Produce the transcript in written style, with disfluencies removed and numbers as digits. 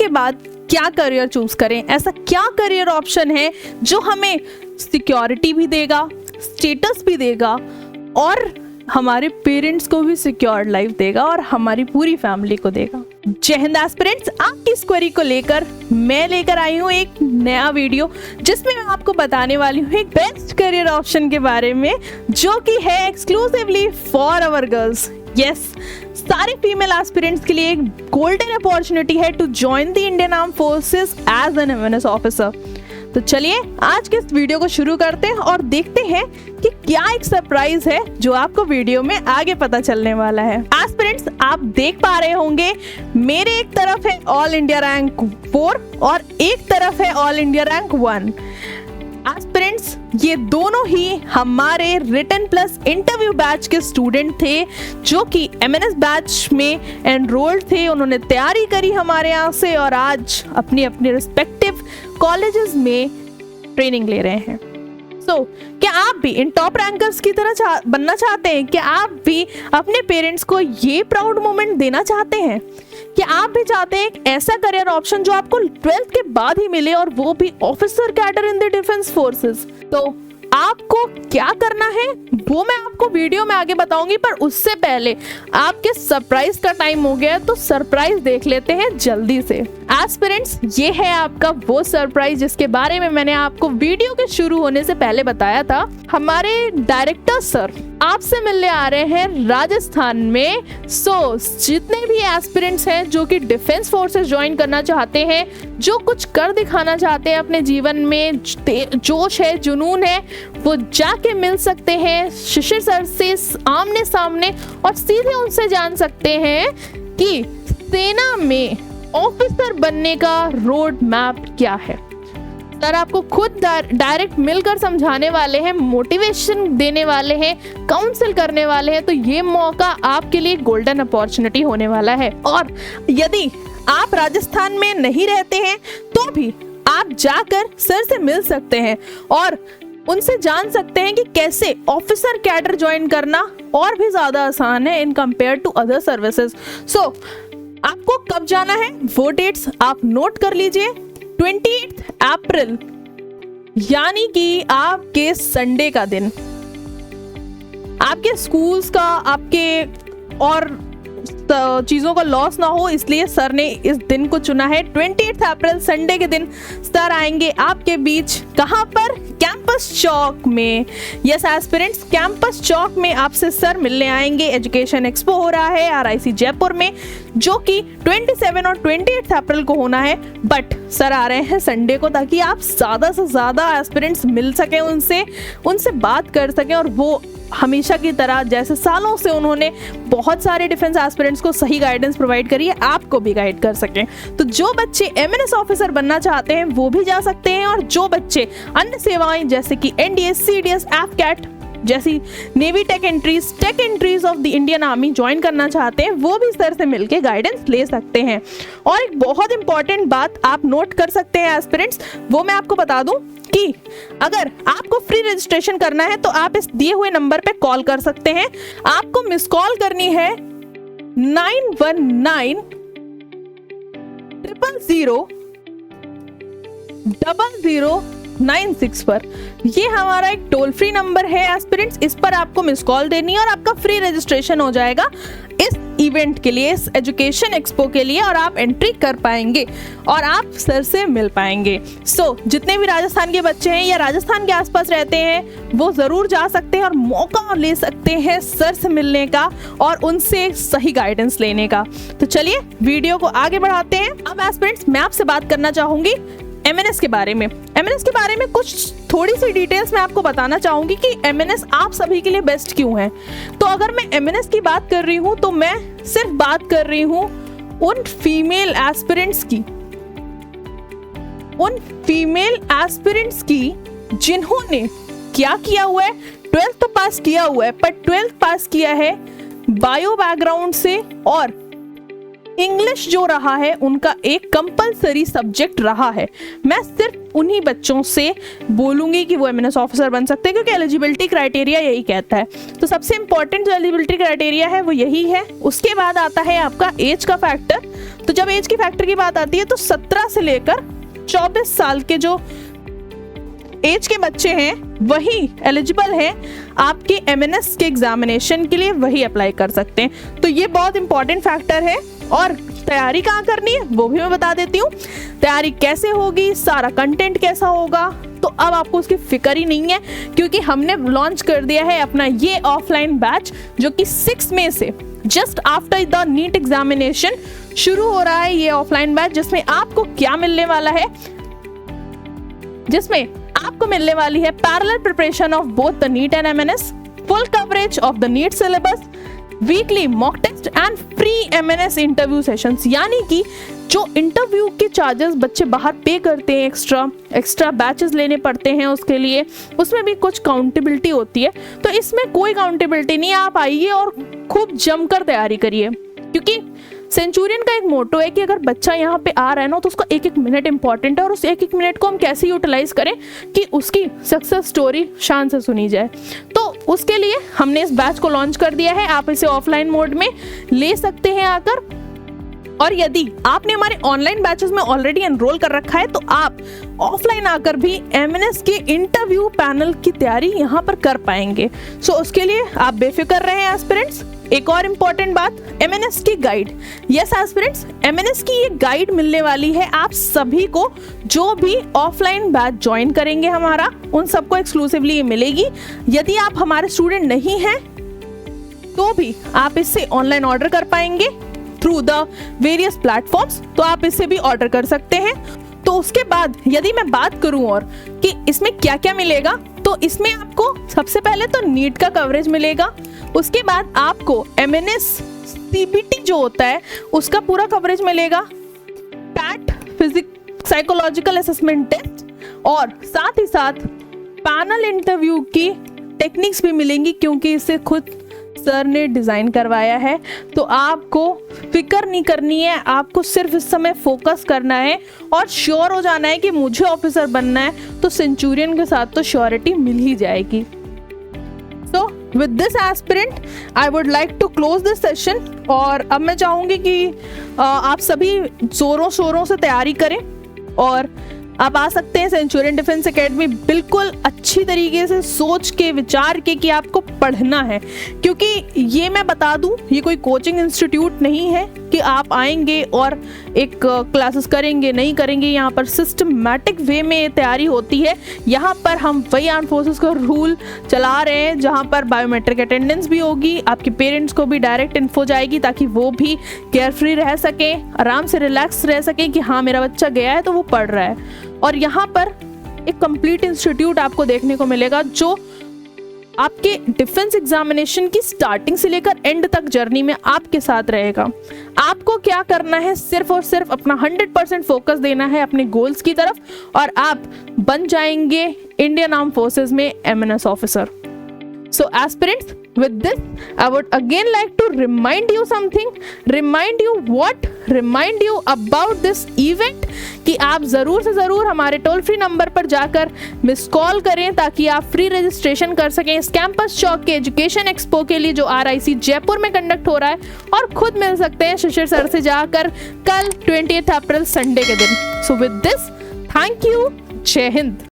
के बाद क्या करियर चूज करें, ऐसा क्या करियर ऑप्शन है जो हमें सिक्योरिटी भी देगा, स्टेटस भी देगा और हमारे पेरेंट्स को भी सिक्योर लाइफ देगा और हमारी पूरी फैमिली को देगा। जय हिंद एस्पिरेंट्स, आपकी इस क्वेरी को लेकर मैं लेकर आई हूँ एक नया वीडियो जिसमें मैं आपको बताने वाली हूँ एक बेस्ट करियर ऑप्शन के बारे में जो कि है exclusively for our girls. Yes, सारे फीमेल एस्पिरेंट्स के लिए एक गोल्डन अपॉर्चुनिटी है to join the Indian arm forces as an MNS officer. तो चलिए आज के इस वीडियो को शुरू करते हैं और देखते हैं कि क्या एक सरप्राइज है जो आपको वीडियो में आगे पता चलने वाला है। एस्पिरेंट्स, आप देख पा रहे होंगे मेरे एक तरफ है ऑल इंडिया रैंक 4 और एक तरफ है ऑल इंडिया रैंक 1। एस्पिरेंट्स, ये दोनों ही हमारे रिटन प्लस इंटरव्यू बैच के स्टूडेंट थे जो कि एमएनएस बैच में एनरोल्ड थे। उन्होंने तैयारी करी हमारे यहाँ से और आज अपनी अपनी रिस्पेक्टिव कॉलेजेस में ट्रेनिंग ले रहे हैं। क्या आप भी इन टॉप रैंकर्स की तरह बनना चाहते हैं? क्या आप भी अपने पेरेंट्स को ये प्राउड मोमेंट देना चाहते हैं? क्या आप भी चाहते हैं एक ऐसा करियर ऑप्शन जो आपको 12th के बाद ही मिले और वो भी officer cadre in the defence forces? तो आपको क्या करना है वो मैं आपको वीडियो में आगे बताऊंगी, पर उससे पहले आपके सरप्राइज का टाइम हो गया, तो सरप्राइज देख लेते हैं जल्दी से। एस्पिरेंट्स, ये है आपका वो सरप्राइज जिसके बारे में मैंने आपको वीडियो के शुरू होने से पहले बताया था। हमारे डायरेक्टर सर आपसे मिलने आ रहे हैं राजस्थान में। जितने भी एस्पिरेंट्स हैं जो कि डिफेंस फोर्सेस ज्वाइन करना चाहते हैं, जो कुछ कर दिखाना चाहते हैं अपने जीवन में, जोश है, जुनून है, वो जाके मिल सकते हैं शिशिर सर से आमने सामने और सीधे उनसे जान सकते हैं कि सेना में ऑफिसर बनने का रोड मैप क्या है। सर आपको खुद डायरेक्ट मिलकर समझाने वाले हैं, मोटिवेशन देने वाले हैं, काउंसिल करने वाले हैं। तो ये मौका आपके लिए गोल्डन अपॉर्चुनिटी होने वाला है। और यदि आप राजस्थान में नहीं रहते हैं तो भी आप जाकर सर से मिल सकते हैं और उनसे जान सकते हैं कि कैसे ऑफिसर कैडर ज्वाइन करना और भी ज्यादा आसान है in compare to other services. आपको कब जाना है वो डेट्स आप नोट कर लीजिए। 28 अप्रैल यानी कि आपके संडे का दिन, आपके स्कूल्स का, आपके और चीजों का लॉस ना हो इसलिए सर ने इस दिन को चुना है। 28 अप्रैल संडे के दिन सर आएंगे आपके बीच। कहां पर? कैंपस चौक में। यस एस्पिरेंट्स, कैंपस चौक में आपसे सर मिलने आएंगे। एजुकेशन एक्सपो हो रहा है आरआईसी जयपुर में जो कि 27 और 28 अप्रैल को होना है, बट सर आ रहे हैं संडे को ताकि आप ज्यादा से ज्यादा एस्पिरेंट्स मिल सके, उनसे बात कर सकें और वो हमेशा की तरह जैसे सालों से उन्होंने बहुत सारे डिफेंस एस्पिरेंट्स को सही गाइडेंस प्रोवाइड करी है, आपको भी गाइड कर सकें। तो जो बच्चे एमएनएस ऑफिसर बनना चाहते हैं वो भी जा सकते हैं और जो बच्चे अन्य सेवाएं जैसे कि एनडीएस, सीडीएस, एफकैट जैसी navy take entries of the Indian army join करना चाहते हैं वो भी सर से मिलके गाइडेंस ले सकते हैं। और एक बहुत इंपॉर्टेंट बात आप नोट कर सकते हैं एस्पिरेंट्स, वो मैं आपको बता दूं कि अगर आपको फ्री रजिस्ट्रेशन करना है तो आप इस दिए हुए नंबर पे कॉल कर सकते हैं। आपको मिस कॉल करनी है 919 000 0096 पर। ये हमारा एक टोल फ्री नंबर है एस्पिरेंट्स, इस पर आपको मिस कॉल देनी है और आपका फ्री रजिस्ट्रेशन हो जाएगा इस इवेंट के लिए, इस एजुकेशन एक्सपो के लिए, और आप एंट्री कर पाएंगे और आप सर से मिल पाएंगे। जितने भी राजस्थान के बच्चे हैं या राजस्थान के आसपास रहते हैं वो जरूर जा सकते हैं और मौका ले सकते हैं सर से मिलने का और उनसे सही गाइडेंस लेने का। तो चलिए वीडियो को आगे बढ़ाते हैं। अब एस्पिरेंट्स, मैं आपसे बात करना चाहूंगी एमएनएस के बारे में। एमएनएस के बारे में कुछ थोड़ी सी डिटेल्स मैं आपको बताना चाहूंगी कि एमएनएस आप सभी के लिए बेस्ट क्यों है। तो अगर मैं एमएनएस की बात कर रही हूं तो मैं सिर्फ बात कर रही हूं उन फीमेल एस्पिरेंट्स की जिन्होंने क्या किया हुआ है, 12th तो पास किया हुआ है, पर 12th पास किया है बायो बैकग्राउंड से और इंग्लिश जो रहा है उनका एक कंपलसरी सब्जेक्ट रहा है। मैं सिर्फ उन्हीं बच्चों से बोलूंगी कि वो एमएनएस ऑफिसर बन सकते हैं, क्योंकि एलिजिबिलिटी क्राइटेरिया यही कहता है। तो सबसे इंपॉर्टेंट जो एलिजिबिलिटी क्राइटेरिया है वो यही है। उसके बाद आता है आपका एज का फैक्टर। तो जब एज की फैक्टर की बात आती है तो 17 से लेकर 24 साल के जो एज के बच्चे हैं वही एलिजिबल हैं आपके एमएनएस के एग्जामिनेशन के लिए, वही अप्लाई कर सकते हैं। तो ये बहुत इंपॉर्टेंट फैक्टर है। और तैयारी कहाँ करनी है वो भी मैं बता देती हूँ। तैयारी कैसे होगी, सारा कंटेंट कैसा होगा, तो अब आपको उसकी फिक्र ही नहीं है, क्योंकि हमने लॉन्च कर दिया है अपना ये ऑफलाइन बैच, जो कि 6 मई से just after the NEET examination शुरू हो रहा है। ये ऑफलाइन बैच जिसमें आपको क्या मिलने वाला है, जिसमें आपको मिलने वाली है parallel preparation of both the NEET and MNS, full coverage of the NEET syllabus, weekly mock test and free MNS interview sessions. यानी कि जो इंटरव्यू के चार्जेस बच्चे बाहर पे करते हैं, एक्स्ट्रा बैचेस लेने पड़ते हैं उसके लिए, उसमें भी कुछ काउंटेबिलिटी होती है। तो इसमें कोई काउंटेबिलिटी नहीं, आप आइए और खूब जमकर तैयारी करिए, क्योंकि सेंचुरियन का एक मोटो है कि अगर बच्चा यहाँ पे आ रहा है ना तो उसका एक एक मिनट इंपॉर्टेंट है, और उस एक एक मिनट को हम कैसे यूटिलाइज करें कि उसकी सक्सेस स्टोरी शान से सुनी जाए। तो उसके लिए हमने इस बैच को लॉन्च कर दिया है। आप इसे ऑफलाइन मोड में ले सकते हैं आकर, और यदि आपने हमारे ऑनलाइन बैचेस में ऑलरेडी एनरोल कर रखा है तो आप ऑफलाइन आकर भी एमएनएस के इंटरव्यू पैनल की तैयारी यहाँ पर कर पाएंगे। सो उसके लिए आप बेफिक्र रहें एस्पिरेंट्स। एक और इम्पॉर्टेंट बात, एमएनएस की गाइड। यस एस्पिरेंट्स, एमएनएस की ये गाइड मिलने वाली है आप सभी को, जो भी ऑफलाइन बैच ज्वाइन करेंगे हमारा, उन सबको एक्सक्लूसिवली मिलेगी। यदि आप हमारे स्टूडेंट नहीं हैं तो भी आप इससे ऑनलाइन ऑर्डर कर पाएंगे थ्रू द वेरियस प्लेटफॉर्म्स, तो आप इससे भी ऑर्डर कर सकते हैं। तो उसके बाद यदि मैं बात करूं और कि इसमें क्या क्या मिलेगा, तो इसमें आपको सबसे पहले तो नीट का कवरेज मिलेगा। उसके बाद आपको एमएनएस सीबीटी जो होता है उसका पूरा कवरेज मिलेगा, PAT physics psychological assessment test, और साथ ही साथ पैनल इंटरव्यू की टेक्निक्स भी मिलेंगी, क्योंकि इसे खुद सर ने डिज़ाइन करवाया है। तो आपको फिक्र नहीं करनी है, आपको सिर्फ इस समय फोकस करना है और श्योर हो जाना है कि मुझे ऑफिसर बनना है, तो सेंचुरियन के साथ तो श्योरिटी मिल ही जाएगी। So with this aspirant, I would like to close this session, और अब मैं चाहूँगी कि आप सभी जोरों शोरों से तैयारी करें और आप आ सकते हैं सेंचुरियन डिफेंस एकेडमी बिल्कुल अच्छी तरीके से सोच के विचार के कि आपको पढ़ना है। क्योंकि ये मैं बता दूं, ये कोई कोचिंग इंस्टीट्यूट नहीं है कि आप आएंगे और एक क्लासेस करेंगे नहीं करेंगे। यहाँ पर सिस्टमैटिक वे में तैयारी होती है। यहाँ पर हम वही आर्म फोर्सेस का रूल चला रहे हैं, जहाँ पर बायोमेट्रिक अटेंडेंस भी होगी, आपके पेरेंट्स को भी डायरेक्ट इन्फो जाएगी ताकि वो भी केयर फ्री रह सकें, आराम से रिलैक्स रह सकें कि हाँ मेरा बच्चा गया है तो वो पढ़ रहा है। और यहाँ पर एक कंप्लीट इंस्टीट्यूट आपको देखने को मिलेगा जो आपके डिफेंस एग्जामिनेशन की स्टार्टिंग से लेकर एंड तक जर्नी में आपके साथ रहेगा। आपको क्या करना है, सिर्फ और सिर्फ अपना 100% फोकस देना है अपने गोल्स की तरफ, और आप बन जाएंगे इंडियन आर्म फोर्सेस में MNS officer. So aspirants, with this, I would again like to remind you something. Remind you what? Remind you about this event कि आप ज़रूर से ज़रूर हमारे टोल फ्री नंबर पर जाकर मिस कॉल करें ताकि आप फ्री रजिस्ट्रेशन कर सकें इस कैंपस चौक के एजुकेशन एक्सपो के लिए जो RIC जयपुर में कंडक्ट हो रहा है, और खुद मिल सकते हैं शिशिर सर से जाकर कल 20 अप्रैल संडे के दिन। So with this, thank you. जय हिंद।